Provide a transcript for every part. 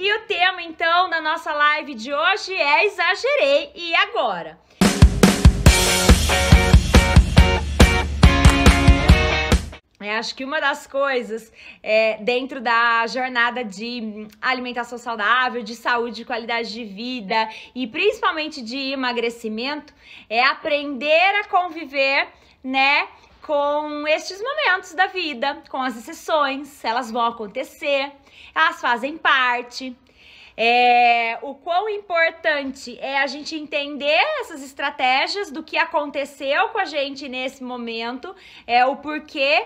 E o tema, então, da nossa live de hoje é Exagerei, e agora? Acho que uma das coisas dentro da jornada de alimentação saudável, de saúde, de qualidade de vida e principalmente de emagrecimento é aprender a conviver, né, com estes momentos da vida, com as exceções. Elas vão acontecer, elas fazem parte. O quão importante é a gente entender essas estratégias do que aconteceu com a gente nesse momento, o porquê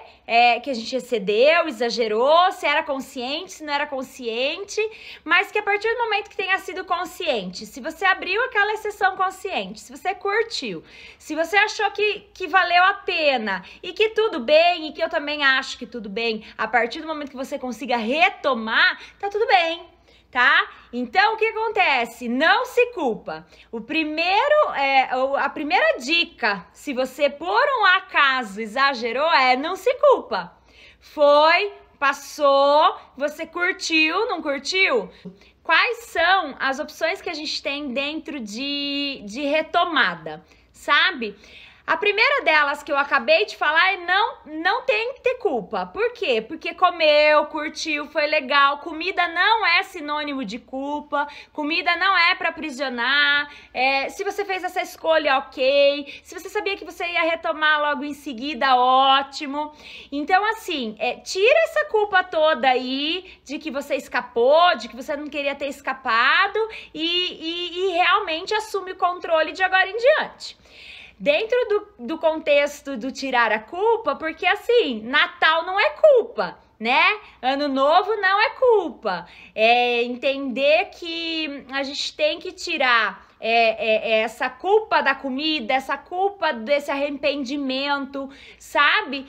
que a gente excedeu, exagerou, se era consciente, se não era consciente, mas que a partir do momento que tenha sido consciente, se você abriu aquela exceção consciente, se você curtiu, se você achou que valeu a pena e que tudo bem, e que eu também acho que tudo bem, a partir do momento que você consiga retomar, tá tudo bem. Tá? Então, o que acontece? Não se culpa. A primeira dica, se você por um acaso exagerou, não se culpa. Foi, passou, você curtiu, não curtiu? Quais são as opções que a gente tem dentro de retomada, sabe? A primeira delas que eu acabei de falar é não tem que ter culpa. Por quê? Porque comeu, curtiu, foi legal. Comida não é sinônimo de culpa. Comida não é para aprisionar. Se você fez essa escolha, ok. Se você sabia que você ia retomar logo em seguida, ótimo. Então, assim, tira essa culpa toda aí de que você escapou, de que você não queria ter escapado e realmente assume o controle de agora em diante. Dentro do contexto do tirar a culpa, porque assim, Natal não é culpa, né? Ano Novo não é culpa. Entender que a gente tem que tirar essa culpa da comida, essa culpa desse arrependimento, sabe?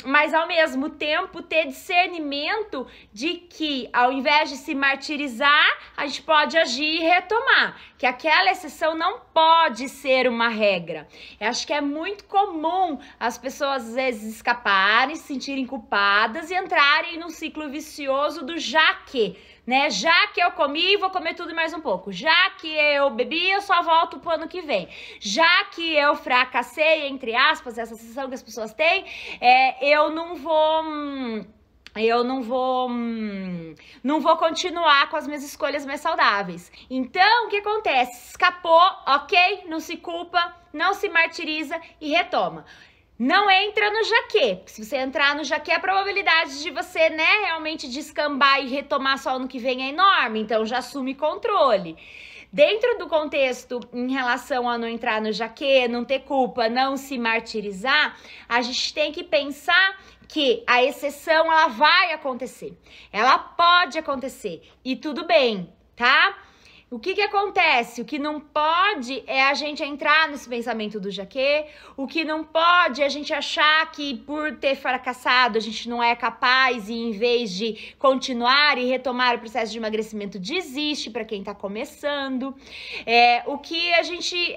Mas ao mesmo tempo ter discernimento de que ao invés de se martirizar, a gente pode agir e retomar, que aquela exceção não pode ser uma regra. Eu acho que é muito comum as pessoas às vezes escaparem, se sentirem culpadas e entrarem num ciclo vicioso do já que, né? Já que eu comi, vou comer tudo e mais um pouco. Já que eu bebi, eu só volto pro ano que vem. Já que eu fracassei, entre aspas, essa sensação que as pessoas têm, eu não vou continuar com as minhas escolhas mais saudáveis. Então, o que acontece? Escapou, ok? Não se culpa, não se martiriza e retoma. Não entra no jaquê, porque se você entrar no jaquê, a probabilidade de você, né, realmente descambar e retomar só ano que vem é enorme, então já assume controle. Dentro do contexto em relação a não entrar no jaquê, não ter culpa, não se martirizar, a gente tem que pensar que a exceção, ela vai acontecer, ela pode acontecer e tudo bem, tá? O que acontece? O que não pode é a gente entrar nesse pensamento do jaquê, o que não pode é a gente achar que por ter fracassado a gente não é capaz e em vez de continuar e retomar o processo de emagrecimento desiste para quem tá começando. O que a gente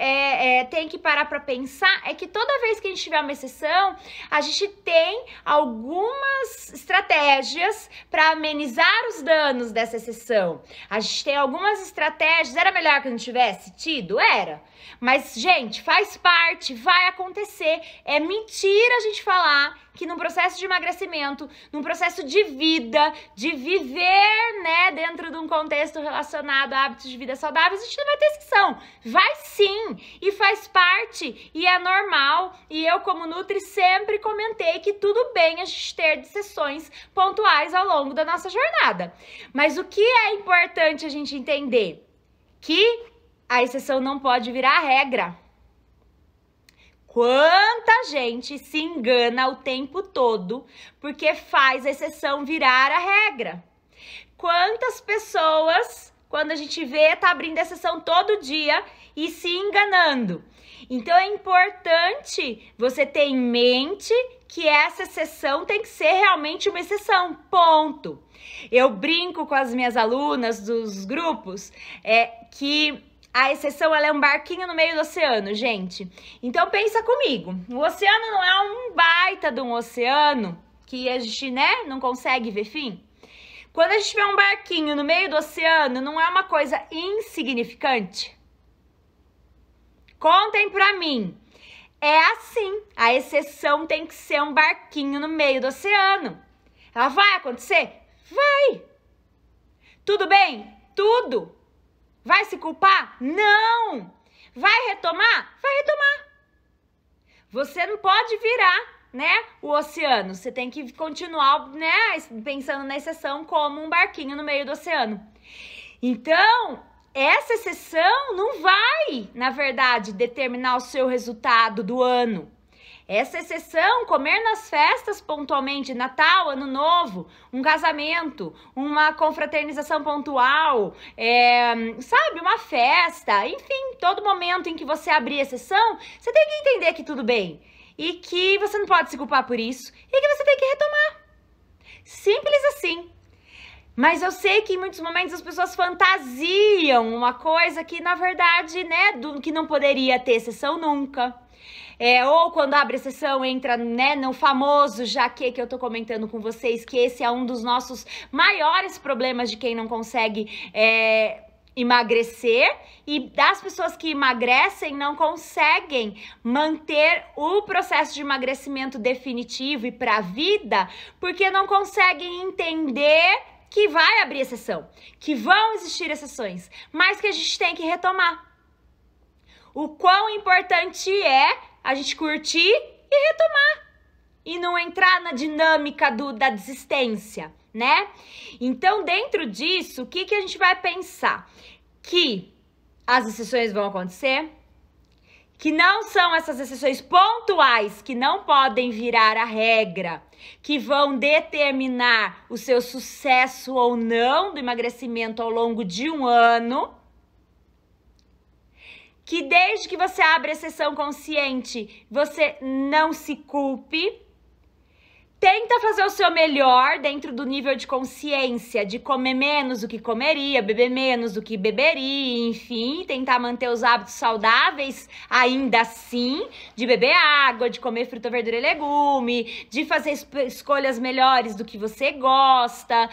tem que parar para pensar é que toda vez que a gente tiver uma exceção, a gente tem algumas estratégias para amenizar os danos dessa exceção. A gente tem algumas estratégias. Era melhor que não tivesse tido? Era. Mas, gente, faz parte, vai acontecer. É mentira a gente falar que num processo de emagrecimento, num processo de vida, de viver, né, dentro de um contexto relacionado a hábitos de vida saudáveis, a gente não vai ter exceção. Vai sim, e faz parte, e é normal. E eu, como Nutri, sempre comentei que tudo bem a gente ter exceções pontuais ao longo da nossa jornada. Mas o que é importante a gente entender? Que a exceção não pode virar a regra. Quanta gente se engana o tempo todo porque faz a exceção virar a regra. Quantas pessoas, quando a gente vê, tá abrindo a exceção todo dia e se enganando. Então é importante você ter em mente que essa exceção tem que ser realmente uma exceção, ponto. Eu brinco com as minhas alunas dos grupos que a exceção ela é um barquinho no meio do oceano, gente. Então pensa comigo, o oceano não é um baita de um oceano que a gente, né, não consegue ver fim? Quando a gente vê um barquinho no meio do oceano, não é uma coisa insignificante? Contem pra mim. É assim, a exceção tem que ser um barquinho no meio do oceano. Ela vai acontecer? Vai. Tudo bem? Tudo. Vai se culpar? Não. Vai retomar? Vai retomar. Você não pode virar, né, o oceano. Você tem que continuar, né, pensando na exceção como um barquinho no meio do oceano. Então, essa exceção não vai, na verdade, determinar o seu resultado do ano. Essa exceção, comer nas festas pontualmente, Natal, Ano Novo, um casamento, uma confraternização pontual, sabe, uma festa, enfim, todo momento em que você abrir exceção, você tem que entender que tudo bem e que você não pode se culpar por isso e que você tem que retomar. Simples assim. Mas eu sei que em muitos momentos as pessoas fantasiam uma coisa que, na verdade, né, que não poderia ter exceção nunca. Ou quando abre exceção, entra, né, no famoso jaque que eu tô comentando com vocês, que esse é um dos nossos maiores problemas de quem não consegue emagrecer, e das pessoas que emagrecem não conseguem manter o processo de emagrecimento definitivo e pra vida, porque não conseguem entender que vai abrir exceção, que vão existir exceções, mas que a gente tem que retomar. O quão importante é a gente curtir e retomar. E não entrar na dinâmica da desistência, né? Então, dentro disso, o que a gente vai pensar? Que as exceções vão acontecer, que não são essas exceções pontuais, que não podem virar a regra, que vão determinar o seu sucesso ou não do emagrecimento ao longo de um ano, que desde que você abre a exceção consciente, você não se culpe. Tenta fazer o seu melhor dentro do nível de consciência, de comer menos do que comeria, beber menos do que beberia, enfim, tentar manter os hábitos saudáveis ainda assim, de beber água, de comer fruta, verdura e legume, de fazer escolhas melhores do que você gosta,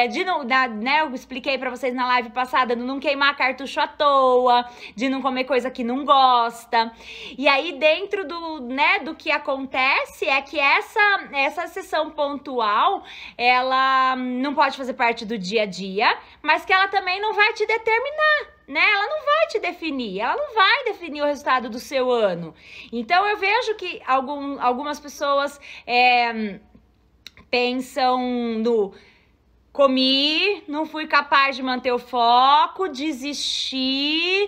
de não, né, eu expliquei pra vocês na live passada, de não queimar cartucho à toa, de não comer coisa que não gosta. E aí dentro do que acontece é que essa sessão pontual, ela não pode fazer parte do dia a dia, mas que ela também não vai te determinar, né? Ela não vai te definir, ela não vai definir o resultado do seu ano. Então, eu vejo que algumas pessoas pensam no comi, não fui capaz de manter o foco, desisti,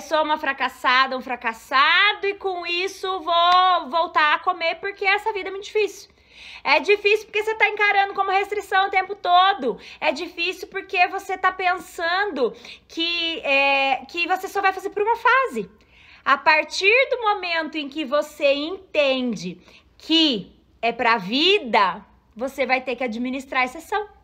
sou uma fracassada, um fracassado, e com isso vou voltar a comer porque essa vida é muito difícil. É difícil porque você tá encarando como restrição o tempo todo. É difícil porque você tá pensando que você só vai fazer por uma fase. A partir do momento em que você entende que é pra vida, você vai ter que administrar a exceção.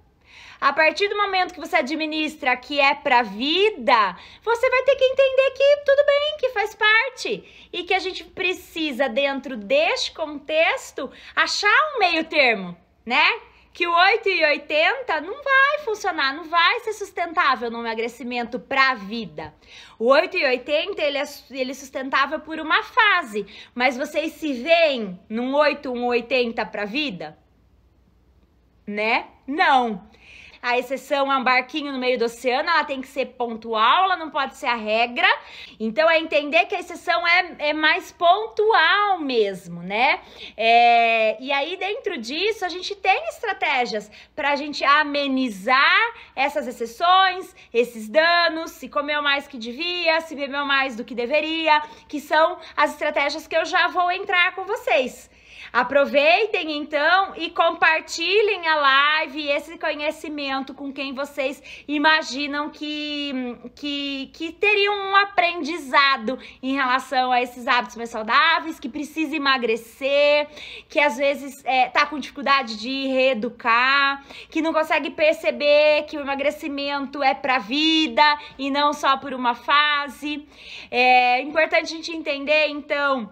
A partir do momento que você administra que é pra vida, você vai ter que entender que tudo bem, que faz parte. E que a gente precisa, dentro deste contexto, achar um meio termo, né? Que o 8 e 80 não vai funcionar, não vai ser sustentável no emagrecimento pra vida. O 8 e 80, ele é sustentável por uma fase. Mas vocês se veem num 8, um 80 pra vida? Né? Não. A exceção é um barquinho no meio do oceano, ela tem que ser pontual, ela não pode ser a regra. Então, é entender que a exceção é mais pontual mesmo, né? E aí, dentro disso, a gente tem estratégias pra gente amenizar essas exceções, esses danos, se comeu mais que devia, se bebeu mais do que deveria, que são as estratégias que eu já vou entrar com vocês. Aproveitem então e compartilhem a live e esse conhecimento com quem vocês imaginam que teriam um aprendizado em relação a esses hábitos mais saudáveis, que precisa emagrecer, que às vezes tá com dificuldade de reeducar, que não consegue perceber que o emagrecimento é pra vida e não só por uma fase. É importante a gente entender então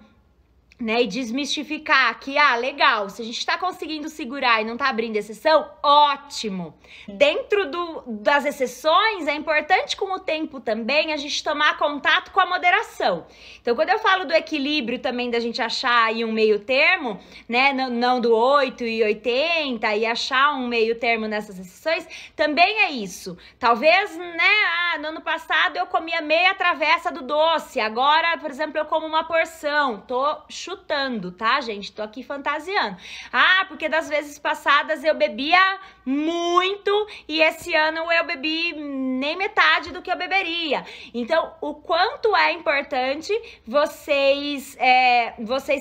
né, e desmistificar que, legal, se a gente tá conseguindo segurar e não tá abrindo exceção, ótimo. Dentro das exceções, é importante com o tempo também a gente tomar contato com a moderação. Então, quando eu falo do equilíbrio também, da gente achar aí um meio termo, né, não do 8 e 80 e achar um meio termo nessas exceções, também é isso. Talvez, né, no ano passado eu comia meia travessa do doce, agora, por exemplo, eu como uma porção, tô chutando, tá, gente? Tô aqui fantasiando. Porque das vezes passadas eu bebia muito e esse ano eu bebi nem metade do que eu beberia. Então, o quanto é importante vocês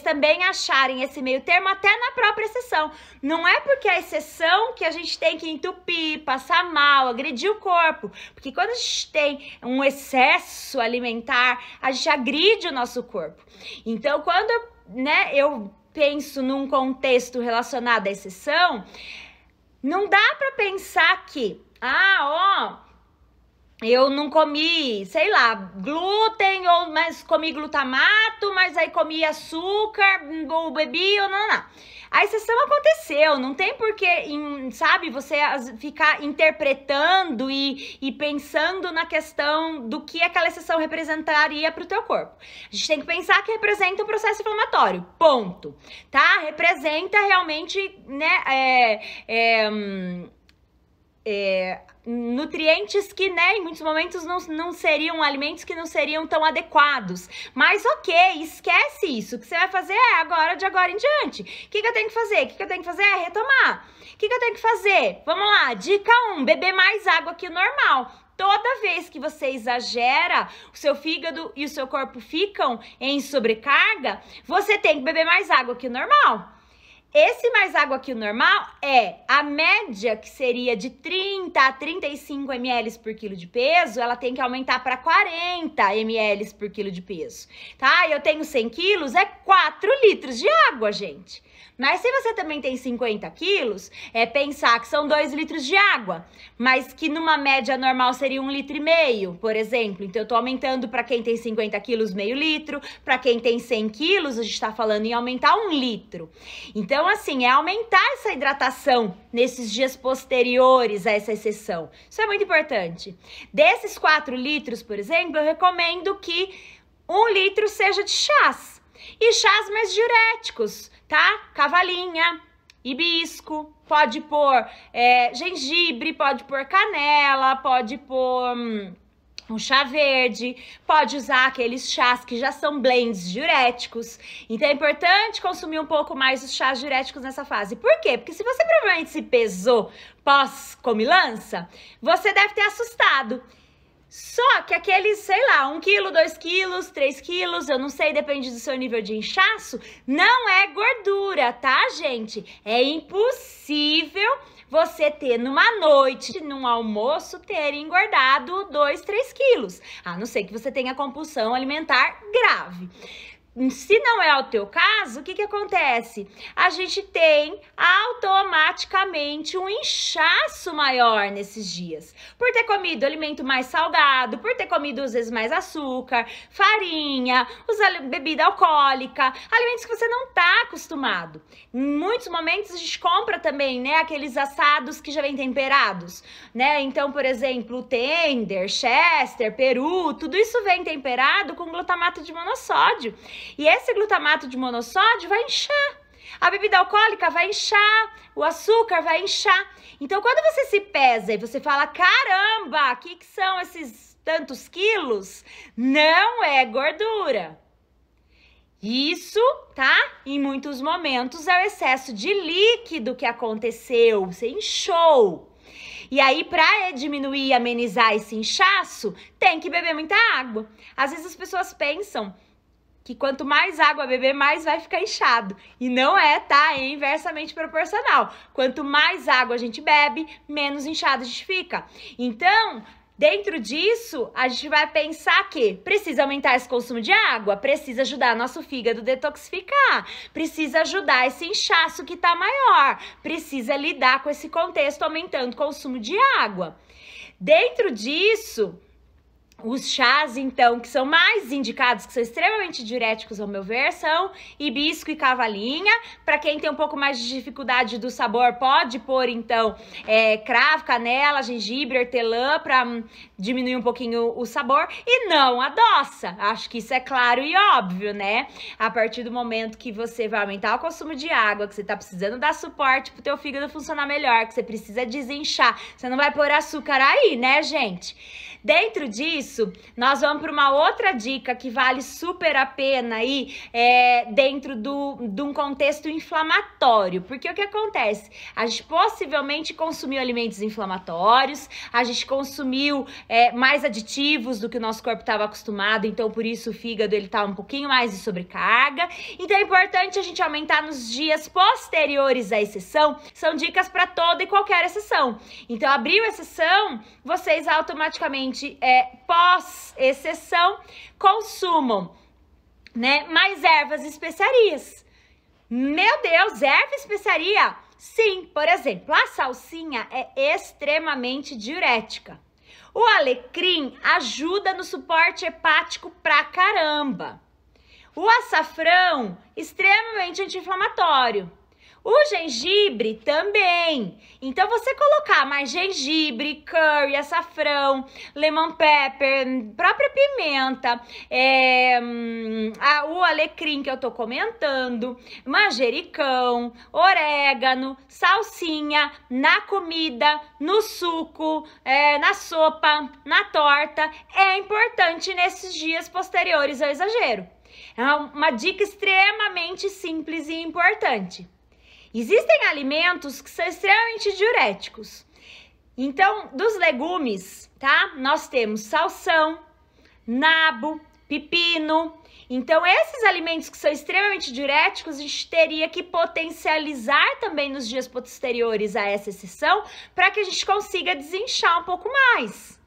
também acharem esse meio termo até na própria exceção. Não é porque a exceção que a gente tem que entupir, passar mal, agredir o corpo. Porque quando a gente tem um excesso alimentar, a gente agride o nosso corpo. Então, quando eu penso num contexto relacionado à exceção, não dá para pensar que, eu não comi, sei lá, glúten, mas comi glutamato, mas aí comi açúcar, ou bebi, ou não. A exceção aconteceu, não tem porquê, sabe, você ficar interpretando e pensando na questão do que aquela exceção representaria para o teu corpo. A gente tem que pensar que representa um processo inflamatório, ponto, tá? Representa realmente, né, nutrientes que, né, em muitos momentos não seriam alimentos que não seriam tão adequados. Mas ok, esquece isso. O que você vai fazer agora, de agora em diante. O que eu tenho que fazer? O que eu tenho que fazer é retomar. O que eu tenho que fazer? Vamos lá, dica 1, beber mais água que o normal. Toda vez que você exagera, o seu fígado e o seu corpo ficam em sobrecarga, você tem que beber mais água que o normal. Esse mais água que o normal é a média, que seria de 30 a 35 ml por quilo de peso, ela tem que aumentar para 40 ml por quilo de peso, tá? Eu tenho 100 quilos, é 4 litros de água, gente. Mas se você também tem 50 quilos, é pensar que são 2 litros de água, mas que numa média normal seria 1,5 litro, por exemplo. Então, eu tô aumentando para quem tem 50 quilos, meio litro, para quem tem 100 quilos, a gente tá falando em aumentar 1 litro. Então, assim, é aumentar essa hidratação nesses dias posteriores a essa exceção. Isso é muito importante. Desses 4 litros, por exemplo, eu recomendo que 1 litro seja de chás. E chás mais diuréticos, tá? Cavalinha, hibisco, pode pôr gengibre, pode pôr canela, pode pôr um chá verde, pode usar aqueles chás que já são blends diuréticos. Então é importante consumir um pouco mais os chás diuréticos nessa fase. Por quê? Porque se você provavelmente se pesou pós-comilança, você deve ter assustado. Só que aqueles, sei lá, 1 quilo, 2 quilos, 3 quilos, eu não sei, depende do seu nível de inchaço, não é gordura, tá, gente? É impossível você ter numa noite, num almoço, ter engordado 2, 3 quilos. A não ser que você tenha compulsão alimentar grave. Se não é o teu caso, o que acontece? A gente tem automaticamente um inchaço maior nesses dias. Por ter comido alimento mais salgado, por ter comido às vezes mais açúcar, farinha, bebida alcoólica, alimentos que você não está acostumado. Em muitos momentos a gente compra também, né, aqueles assados que já vêm temperados, né? Então, por exemplo, tender, chester, peru, tudo isso vem temperado com glutamato de monossódio. E esse glutamato de monossódio vai inchar. A bebida alcoólica vai inchar, o açúcar vai inchar. Então, quando você se pesa e você fala, caramba, o que são esses tantos quilos? Não é gordura. Isso, tá? Em muitos momentos é o excesso de líquido que aconteceu, você inchou. E aí, para diminuir e amenizar esse inchaço, tem que beber muita água. Às vezes as pessoas pensam que quanto mais água beber, mais vai ficar inchado. E não é, tá? É inversamente proporcional. Quanto mais água a gente bebe, menos inchado a gente fica. Então, dentro disso, a gente vai pensar que precisa aumentar esse consumo de água, precisa ajudar nosso fígado a detoxificar, precisa ajudar esse inchaço que tá maior, precisa lidar com esse contexto aumentando o consumo de água. Dentro disso, Os chás, então, que são mais indicados, que são extremamente diuréticos, ao meu ver, são hibisco e cavalinha. Para quem tem um pouco mais de dificuldade do sabor, pode pôr, então, cravo, canela, gengibre, hortelã, para diminuir um pouquinho o sabor. E não adoça. Acho que isso é claro e óbvio, né? A partir do momento que você vai aumentar o consumo de água, que você tá precisando dar suporte pro teu fígado funcionar melhor, que você precisa desinchar, você não vai pôr açúcar aí, né, gente? Dentro disso, nós vamos para uma outra dica que vale super a pena aí, dentro de um contexto inflamatório. Porque o que acontece? A gente possivelmente consumiu alimentos inflamatórios, a gente consumiu mais aditivos do que o nosso corpo estava acostumado, então por isso o fígado ele tá um pouquinho mais de sobrecarga. Então é importante a gente aumentar nos dias posteriores à exceção. São dicas para toda e qualquer exceção. Então abriu exceção, vocês automaticamente pós-exceção, consumam, né, mais ervas e especiarias. Meu Deus, erva e especiaria? Sim, por exemplo, a salsinha é extremamente diurética. O alecrim ajuda no suporte hepático pra caramba. O açafrão, extremamente anti-inflamatório. O gengibre também. Então, você colocar mais gengibre, curry, açafrão, lemon pepper, própria pimenta, o alecrim que eu tô comentando, manjericão, orégano, salsinha, na comida, no suco, na sopa, na torta, é importante nesses dias posteriores ao exagero. É uma dica extremamente simples e importante. Existem alimentos que são extremamente diuréticos. Então, dos legumes, tá? Nós temos salsão, nabo, pepino. Então, esses alimentos que são extremamente diuréticos, a gente teria que potencializar também nos dias posteriores a essa exceção para que a gente consiga desinchar um pouco mais.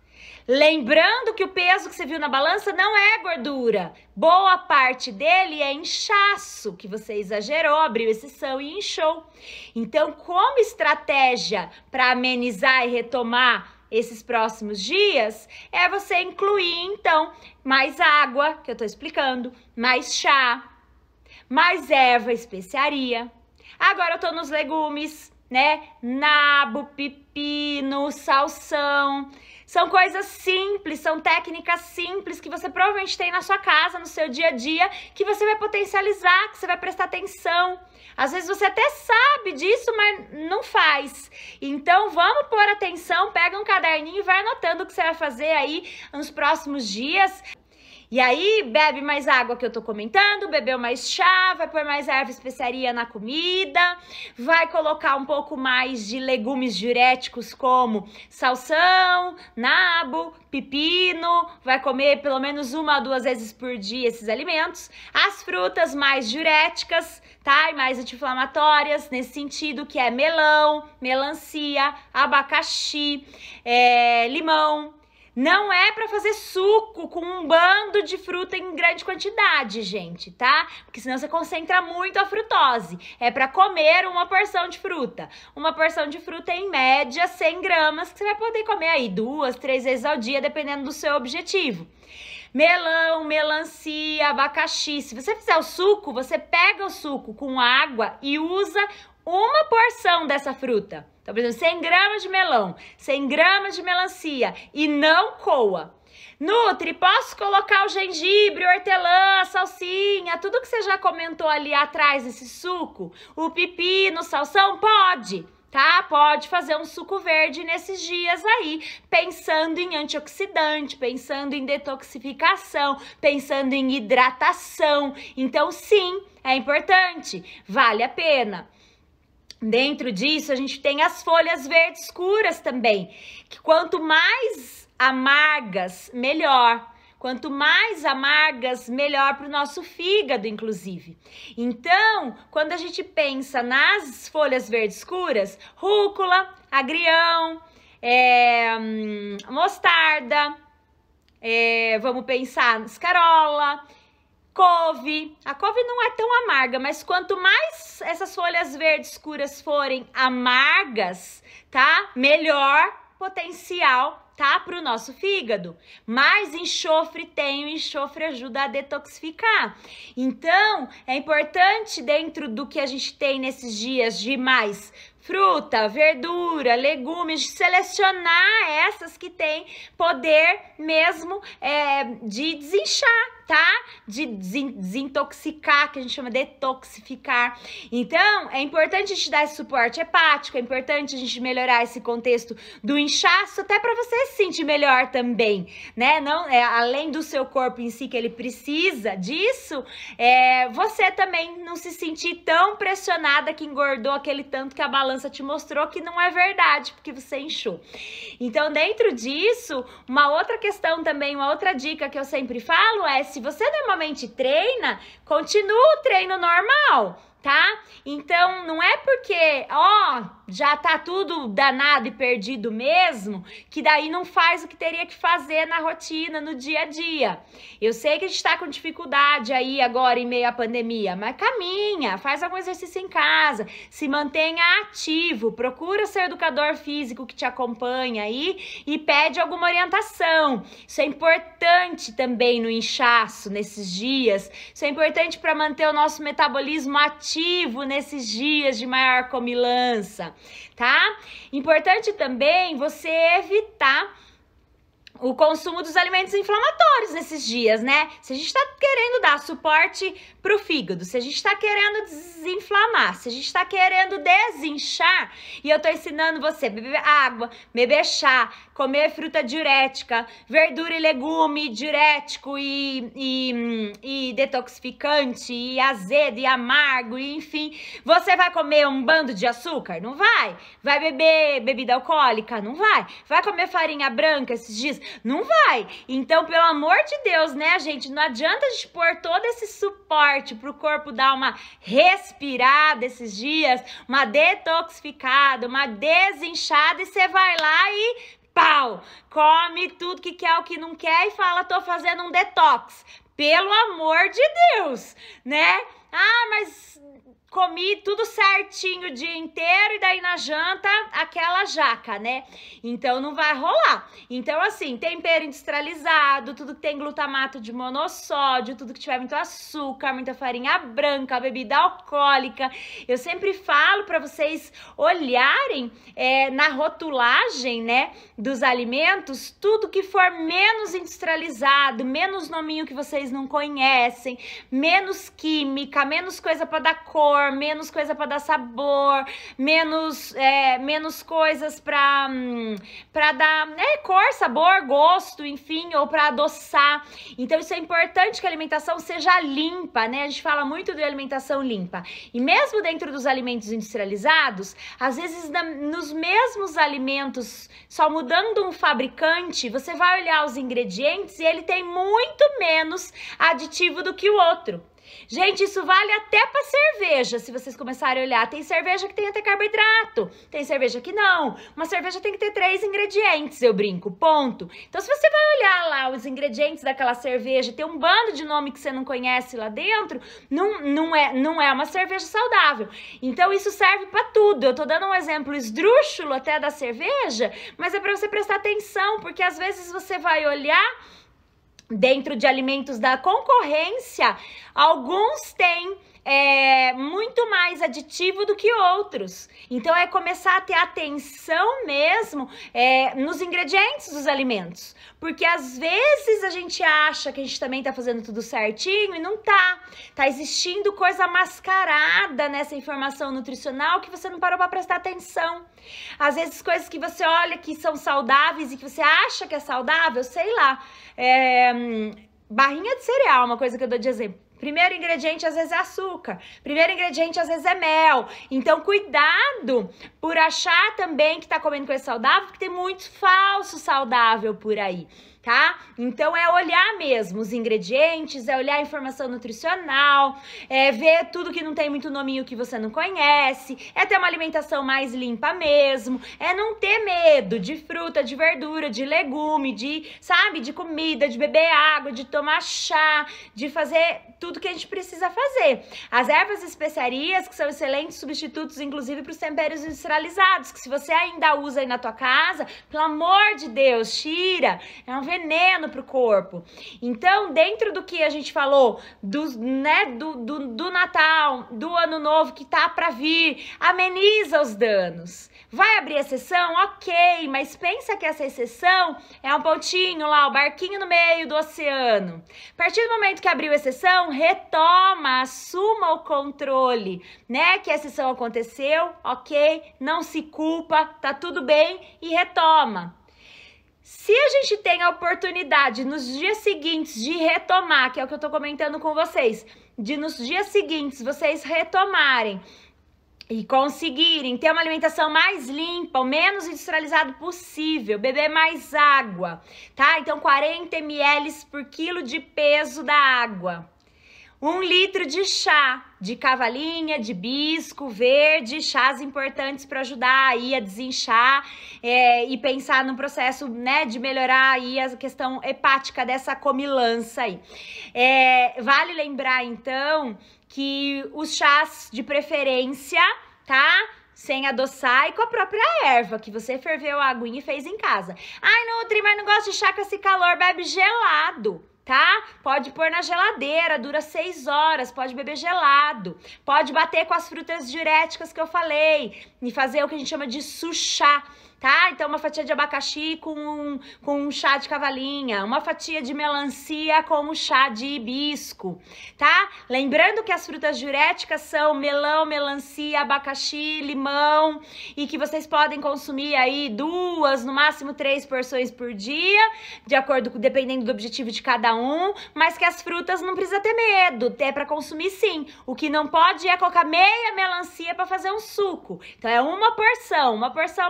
Lembrando que o peso que você viu na balança não é gordura. Boa parte dele é inchaço, que você exagerou, abriu exceção e inchou. Então, como estratégia para amenizar e retomar esses próximos dias, é você incluir, então, mais água, que eu tô explicando, mais chá, mais erva, especiaria. Agora eu tô nos legumes, né? Nabo, pepino, salsão. São coisas simples, são técnicas simples que você provavelmente tem na sua casa, no seu dia a dia, que você vai potencializar, que você vai prestar atenção. Às vezes você até sabe disso, mas não faz. Então vamos pôr atenção, pega um caderninho e vai anotando o que você vai fazer aí nos próximos dias. E aí, bebe mais água que eu tô comentando, bebeu mais chá, vai pôr mais erva e especiaria na comida, vai colocar um pouco mais de legumes diuréticos como salsão, nabo, pepino, vai comer pelo menos 1 a 2 vezes por dia esses alimentos. As frutas mais diuréticas, tá? E mais anti-inflamatórias, nesse sentido, que é melão, melancia, abacaxi, limão. Não é para fazer suco com um bando de fruta em grande quantidade, gente, tá? Porque senão você concentra muito a frutose. É para comer uma porção de fruta. Uma porção de fruta é, em média, 100 gramas, que você vai poder comer aí 2, 3 vezes ao dia, dependendo do seu objetivo. Melão, melancia, abacaxi. Se você fizer o suco, você pega o suco com água e usa uma porção dessa fruta. Então, por exemplo, 100 gramas de melão, 100 gramas de melancia e não coa. Nutri, posso colocar o gengibre, hortelã, salsinha, tudo que você já comentou ali atrás nesse suco? O pepino, salsão? Pode, tá? Pode fazer um suco verde nesses dias aí, pensando em antioxidante, pensando em detoxificação, pensando em hidratação. Então, sim, é importante, vale a pena. Dentro disso, a gente tem as folhas verdes escuras também, que quanto mais amargas, melhor. Quanto mais amargas, melhor para o nosso fígado, inclusive. Então, quando a gente pensa nas folhas verdes escuras, rúcula, agrião, mostarda, vamos pensar escarola, couve. A couve não é tão amarga, mas quanto mais essas folhas verdes escuras forem amargas, tá? Melhor potencial tá? Para o nosso fígado. Mais enxofre tem, o enxofre ajuda a detoxificar. Então, é importante dentro do que a gente tem nesses dias de mais fruta, verdura, legumes, selecionar essas que têm poder mesmo de desinchar, tá? De desintoxicar, que a gente chama de detoxificar. Então, é importante a gente dar esse suporte hepático, é importante a gente melhorar esse contexto do inchaço, até para você se sentir melhor também, né? Não, além do seu corpo em si, que ele precisa disso, você também não se sentir tão pressionada que engordou aquele tanto que a balança te mostrou que não é verdade, porque você inchou. Então, dentro disso, uma outra questão também, uma outra dica que eu sempre falo é, se você normalmente treina, continua o treino normal, tá? Então, não é porque, já tá tudo danado e perdido mesmo, que daí não faz o que teria que fazer na rotina, no dia a dia. Eu sei que a gente tá com dificuldade aí agora em meio à pandemia, mas caminha, faz algum exercício em casa, se mantenha ativo, procura seu educador físico que te acompanha aí e pede alguma orientação. Isso é importante também no inchaço nesses dias, isso é importante para manter o nosso metabolismo ativo nesses dias de maior comilança, tá? Importante também você evitar o consumo dos alimentos inflamatórios nesses dias, né? Se a gente tá querendo dar suporte pro fígado, se a gente tá querendo desinflamar, se a gente tá querendo desinchar, e eu tô ensinando você a beber água, beber chá, comer fruta diurética, verdura e legume diurético e detoxificante, e azedo e amargo, e enfim, você vai comer um bando de açúcar? Não vai. Vai beber bebida alcoólica? Não vai. Vai comer farinha branca esses dias? Não vai. Então, pelo amor de Deus, né, gente? Não adianta a gente pôr todo esse suporte pro corpo dar uma respirada esses dias, uma detoxificada, uma desinchada, e você vai lá e pau! Come tudo que quer, o que não quer e fala, tô fazendo um detox. Pelo amor de Deus, né? Ah, mas comi tudo certinho o dia inteiro e daí na janta aquela jaca, né? Então não vai rolar. Então assim, tempero industrializado, tudo que tem glutamato de monossódio, tudo que tiver muito açúcar, muita farinha branca, bebida alcoólica. Eu sempre falo para vocês olharem na rotulagem, né, dos alimentos, tudo que for menos industrializado, menos nominho que vocês não conhecem, menos química, menos coisa para dar cor, menos coisa para dar sabor, menos coisas para dar cor, sabor, gosto, enfim, ou para adoçar. Então isso é importante, que a alimentação seja limpa, né? A gente fala muito de alimentação limpa. E mesmo dentro dos alimentos industrializados, às vezes nos mesmos alimentos, só mudando um fabricante, você vai olhar os ingredientes e ele tem muito menos aditivo do que o outro. Gente, isso vale até para cerveja, se vocês começarem a olhar. Tem cerveja que tem até carboidrato, tem cerveja que não. Uma cerveja tem que ter 3 ingredientes, eu brinco, ponto. Então, se você vai olhar lá os ingredientes daquela cerveja, tem um bando de nome que você não conhece lá dentro, não é uma cerveja saudável. Então, isso serve para tudo. Eu tô dando um exemplo esdrúxulo até da cerveja, mas é para você prestar atenção, porque às vezes você vai olhar dentro de alimentos da concorrência, alguns têm muito mais aditivo do que outros. Então, é começar a ter atenção mesmo nos ingredientes dos alimentos. Porque, às vezes, a gente acha que a gente também tá fazendo tudo certinho e não tá. Tá existindo coisa mascarada nessa informação nutricional que você não parou para prestar atenção. Às vezes, coisas que você olha que são saudáveis e que você acha que é saudável, sei lá, barrinha de cereal, uma coisa que eu dou de exemplo. Primeiro ingrediente, às vezes, é açúcar. Primeiro ingrediente, às vezes, é mel. Então, cuidado por achar também que tá comendo coisa saudável, porque tem muito falso saudável por aí, tá? Então é olhar mesmo os ingredientes, é olhar a informação nutricional, é ver tudo que não tem muito nominho que você não conhece, é ter uma alimentação mais limpa mesmo, é não ter medo de fruta, de verdura, de legume, sabe, de comida, de beber água, de tomar chá, de fazer tudo que a gente precisa fazer. As ervas e especiarias, que são excelentes substitutos, inclusive, para os temperos industrializados, que se você ainda usa aí na tua casa, pelo amor de Deus, tira, é um veneno pro corpo. Então, dentro do que a gente falou do Natal, do Ano Novo que tá para vir, ameniza os danos. Vai abrir exceção? Ok, mas pensa que essa exceção é um pontinho lá, o barquinho no meio do oceano. A partir do momento que abriu exceção, retoma, assuma o controle, né? Que a exceção aconteceu, ok, não se culpa, tá tudo bem e retoma. Se a gente tem a oportunidade nos dias seguintes de retomar, que é o que eu tô comentando com vocês, de nos dias seguintes vocês retomarem e conseguirem ter uma alimentação mais limpa, o menos industrializado possível, beber mais água, tá? Então 40 ml por quilo de peso da água. 1 litro de chá, de cavalinha, de hibisco verde, chás importantes para ajudar aí a desinchar e pensar no processo, né, de melhorar aí a questão hepática dessa comilança aí. Vale lembrar, então, que os chás de preferência, tá? Sem adoçar e com a própria erva, que você ferveu a aguinha e fez em casa. Ai, Nutri, mas não gosto de chá com esse calor, bebe gelado. Tá? Pode pôr na geladeira, dura 6 horas, pode beber gelado, pode bater com as frutas diuréticas que eu falei e fazer o que a gente chama de suchá, tá? Então uma fatia de abacaxi com um chá de cavalinha, uma fatia de melancia com um chá de hibisco, tá? Lembrando que as frutas diuréticas são melão, melancia, abacaxi, limão e que vocês podem consumir aí 2, no máximo 3 porções por dia, de acordo com, dependendo do objetivo de cada um, mas que as frutas não precisa ter medo, é para consumir sim. O que não pode é colocar meia melancia para fazer um suco. Então é uma porção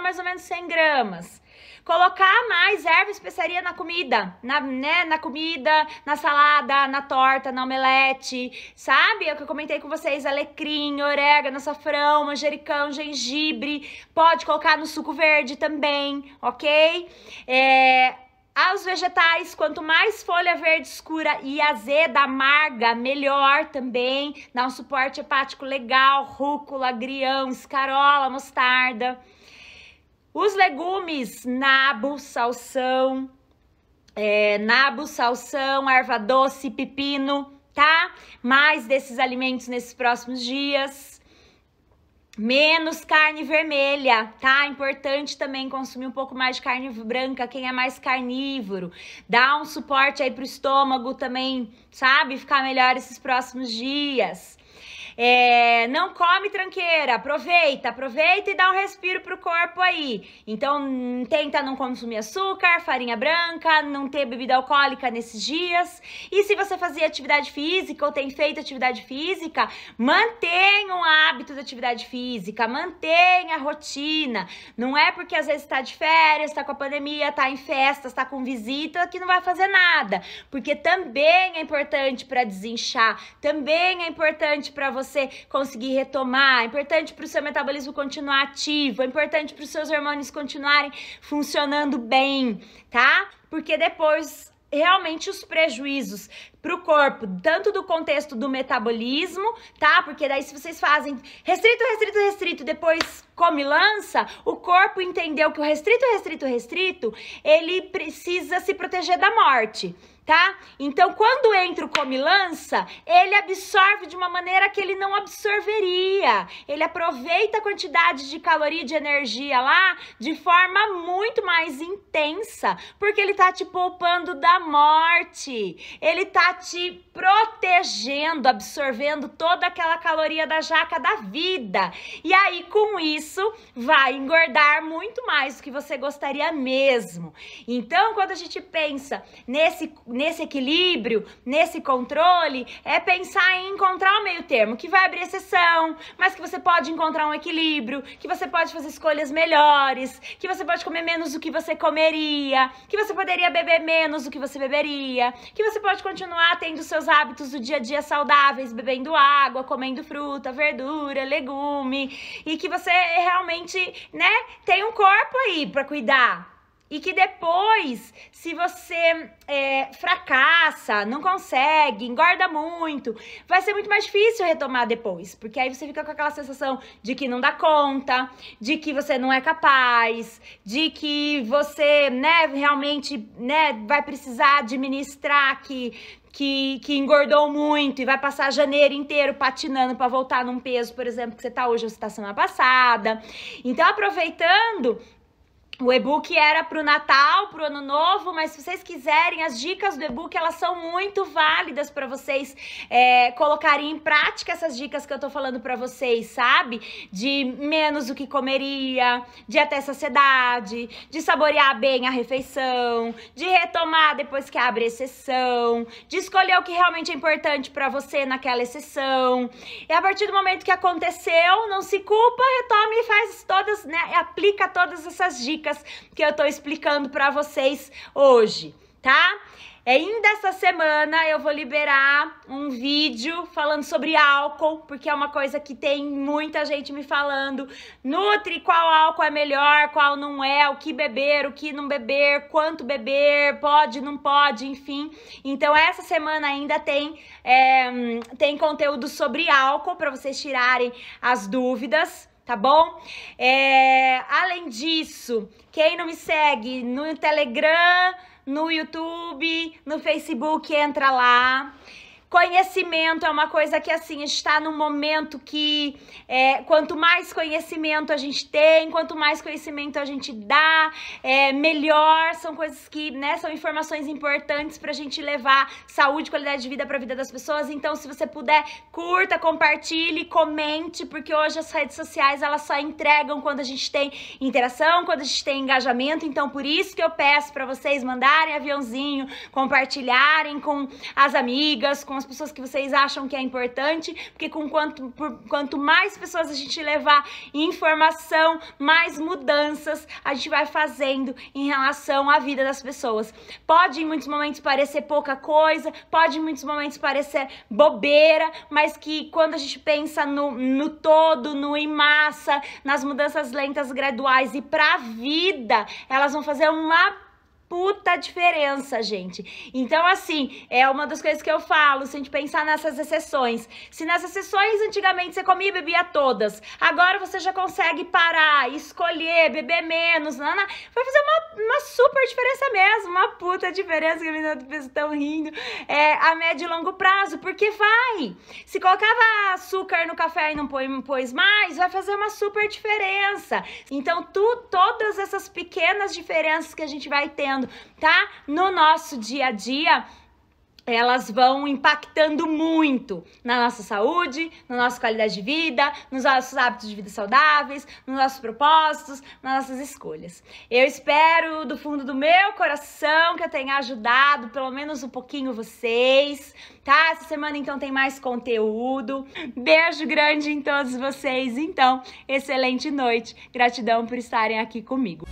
mais ou menos 100 gramas. Colocar mais erva e especiaria na comida, na comida, na salada, na torta, na omelete, sabe? É o que eu comentei com vocês, alecrim, orégano, açafrão, manjericão, gengibre, pode colocar no suco verde também, ok? Aos vegetais, quanto mais folha verde escura e azeda, amarga, melhor também. Dá um suporte hepático legal, rúcula, agrião, escarola, mostarda. Os legumes, nabo, salsão, erva doce, pepino, tá? Mais desses alimentos nesses próximos dias. Menos carne vermelha, tá? Importante também consumir um pouco mais de carne branca, quem é mais carnívoro. Dá um suporte aí pro estômago também, sabe? Ficar melhor esses próximos dias. Não come tranqueira, aproveita e dá um respiro pro corpo aí. Então, tenta não consumir açúcar, farinha branca, não ter bebida alcoólica nesses dias. E se você fazia atividade física ou tem feito atividade física, mantenha um hábito de atividade física, mantenha a rotina. Não é porque às vezes tá de férias, tá com a pandemia, tá em festas, tá com visita, que não vai fazer nada. Porque também é importante para desinchar, também é importante para você conseguir retomar, é importante para o seu metabolismo continuar ativo, é importante para os seus hormônios continuarem funcionando bem, tá? Porque depois realmente os prejuízos para o corpo, tanto do contexto do metabolismo, tá? Porque daí se vocês fazem restrito, depois comilança, o corpo entendeu que o restrito, ele precisa se proteger da morte, tá? Então, quando entra o comilança, ele absorve de uma maneira que ele não absorveria. Ele aproveita a quantidade de caloria e de energia lá de forma muito mais intensa, porque ele tá te poupando da morte. Ele tá te protegendo, absorvendo toda aquela caloria da jaca da vida. E aí, com isso, vai engordar muito mais do que você gostaria mesmo. Então, quando a gente pensa nesse equilíbrio, nesse controle, é pensar em encontrar o meio termo, que vai abrir exceção, mas que você pode encontrar um equilíbrio, que você pode fazer escolhas melhores, que você pode comer menos do que você comeria, que você poderia beber menos do que você beberia, que você pode continuar tendo seus hábitos do dia a dia saudáveis, bebendo água, comendo fruta, verdura, legume, e que você realmente, né, tem um corpo aí pra cuidar. E que depois, se você fracassa, não consegue, engorda muito, vai ser muito mais difícil retomar depois. Porque aí você fica com aquela sensação de que não dá conta, de que você não é capaz, de que você, né, realmente, né, vai precisar administrar que engordou muito e vai passar janeiro inteiro patinando para voltar num peso, por exemplo, que você tá hoje ou você tá semana passada. Então, aproveitando... O e-book era pro Natal, pro Ano Novo, mas se vocês quiserem, as dicas do e-book, elas são muito válidas para vocês colocarem em prática essas dicas que eu tô falando para vocês, sabe? De menos o que comeria, de até saciedade, de saborear bem a refeição, de retomar depois que abre exceção, de escolher o que realmente é importante para você naquela exceção. E a partir do momento que aconteceu, não se culpa, retome e faz todas, né? Aplica todas essas dicas que eu tô explicando pra vocês hoje, tá? Ainda essa semana eu vou liberar um vídeo falando sobre álcool, porque é uma coisa que tem muita gente me falando. Nutri, qual álcool é melhor, qual não é, o que beber, o que não beber, quanto beber, pode, não pode, enfim. Então essa semana ainda tem conteúdo sobre álcool para vocês tirarem as dúvidas. Tá bom? Além disso, quem não me segue no Telegram, no YouTube, no Facebook, entra lá. Conhecimento é uma coisa que, assim, está num momento que quanto mais conhecimento a gente tem, quanto mais conhecimento a gente dá, melhor. São coisas que, né, são informações importantes pra gente levar saúde e qualidade de vida pra vida das pessoas. Então, se você puder, curta, compartilhe, comente, porque hoje as redes sociais, elas só entregam quando a gente tem interação, quando a gente tem engajamento. Então, por isso que eu peço pra vocês mandarem aviãozinho, compartilharem com as amigas, com as pessoas que vocês acham que é importante, porque quanto mais pessoas a gente levar informação, mais mudanças a gente vai fazendo em relação à vida das pessoas. Pode em muitos momentos parecer pouca coisa, pode em muitos momentos parecer bobeira, mas que quando a gente pensa no todo, no em massa, nas mudanças lentas, graduais e pra vida, elas vão fazer uma puta diferença, gente. Então, assim, é uma das coisas que eu falo, se a gente pensar nessas exceções. Se nas exceções, antigamente, você comia e bebia todas, agora você já consegue parar, escolher, beber menos, vai fazer uma super diferença mesmo, uma puta diferença, que a menina do peso tão rindo, a médio e longo prazo, porque vai. Se colocava açúcar no café e não pôs mais, vai fazer uma super diferença. Então, todas essas pequenas diferenças que a gente vai tendo, tá? No nosso dia a dia, elas vão impactando muito na nossa saúde, na nossa qualidade de vida, nos nossos hábitos de vida saudáveis, nos nossos propósitos, nas nossas escolhas. Eu espero do fundo do meu coração que eu tenha ajudado pelo menos um pouquinho vocês, tá? Essa semana, então, tem mais conteúdo. Beijo grande em todos vocês. Então, excelente noite. Gratidão por estarem aqui comigo.